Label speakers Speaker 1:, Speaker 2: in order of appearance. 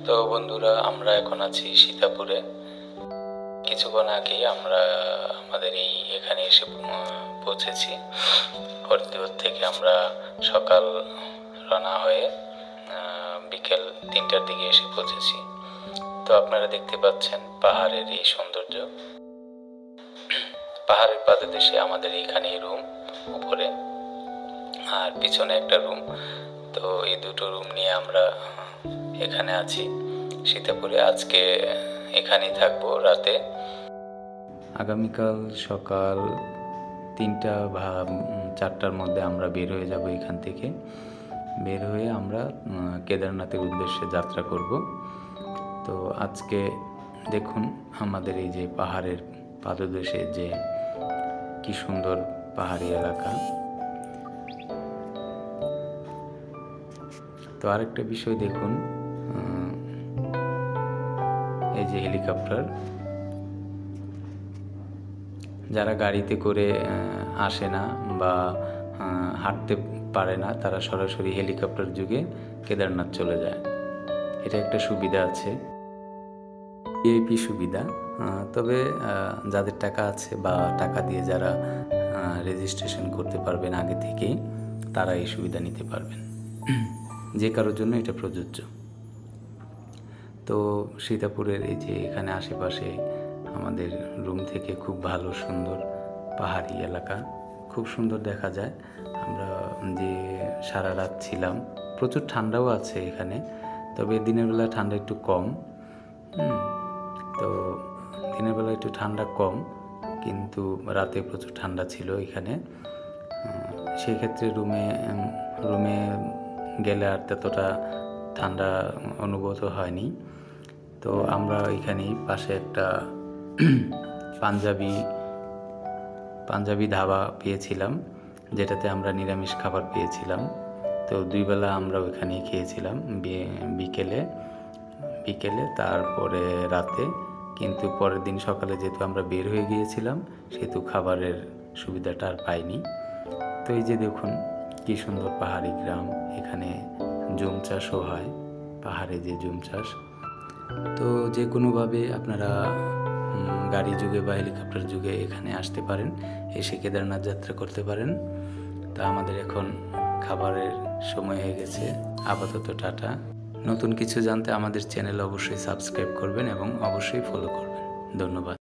Speaker 1: তো বন্ধুরা, আমরা এখন আছি সীতাপুরে। কিছুক্ষণ আগেই আমরা আমাদের এখানে এসে পৌঁছেছি। হরিদ্বার থেকে আমরা সকাল রওনা হয়ে বিকেল 3টার দিকে এসে পৌঁছেছি। তো আপনারা দেখতে পাচ্ছেন পাহাড়ের এই সৌন্দর্য। পাহাড়ের পাদদেশে আমাদের এইখানেই রুম, উপরে আর পিছনে একটা রুম। তো এই দুটো রুম নিয়ে আমরা এখানে আছি সীতাপুরে। আজকে এখানেই থাকবো রাতে। আগামীকাল সকাল 3টা বা 4টার মধ্যে আমরা বের হয়ে যাব এখান থেকে। বের হয়ে আমরা কেদারনাথের উদ্দেশ্যে যাত্রা করব। তো আজকে দেখুন আমাদের এই যে পাহাড়ের পাদদেশে যে কি সুন্দর পাহাড়ি এলাকা। তো আরেকটা বিষয় দেখুন, এই যে হেলিকপ্টার। যারা গাড়িতে করে আসে না বা হাঁটতে পারে না, তারা সরাসরি হেলিকপ্টার যুগে কেদারনাথ চলে যায়। এটা একটা সুবিধা আছে, ভিআইপি সুবিধা। তবে যাদের টাকা আছে বা টাকা দিয়ে যারা রেজিস্ট্রেশন করতে পারবেন আগে থেকেই, তারা এই সুবিধা নিতে পারবেন। যে কারোর জন্য এটা প্রযোজ্য। তো সীতাপুরের এই যে এখানে আশেপাশে আমাদের রুম থেকে খুব ভালো সুন্দর পাহাড়ি এলাকা, খুব সুন্দর দেখা যায়। আমরা যে সারা রাত ছিলাম, প্রচুর ঠান্ডাও আছে এখানে, তবে দিনের বেলা ঠান্ডা একটু কম। তো দিনের বেলা একটু ঠান্ডা কম, কিন্তু রাতে প্রচুর ঠান্ডা ছিল এখানে। সেক্ষেত্রে রুমে গেলে আর ততটা ঠান্ডা অনুভূত হয়নি। তো আমরা এখানেই পাশে একটা পাঞ্জাবি ধাবা পেয়েছিলাম, যেটাতে আমরা নিরামিষ খাবার পেয়েছিলাম। তো 2 বেলা আমরা ওইখানেই খেয়েছিলাম, বিকেলে তারপরে রাতে। কিন্তু পরের দিন সকালে যেহেতু আমরা বের হয়ে গিয়েছিলাম, সেহেতু খাবারের সুবিধাটা আর পাইনি। তো এই যে দেখুন কি সুন্দর পাহাড়ি গ্রাম। এখানে জুম চাষও হয়, পাহাড়ে যে জুম চাষ। তো যে কোনোভাবে আপনারা গাড়ি যুগে বা হেলিকপ্টার যুগে এখানে আসতে পারেন, এসে কেদারনাথ যাত্রা করতে পারেন। তা আমাদের এখন খাবারের সময় হয়ে গেছে। আপাতত টাটা। নতুন কিছু জানতে আমাদের চ্যানেল অবশ্যই সাবস্ক্রাইব করবেন এবং অবশ্যই ফলো করবেন। ধন্যবাদ।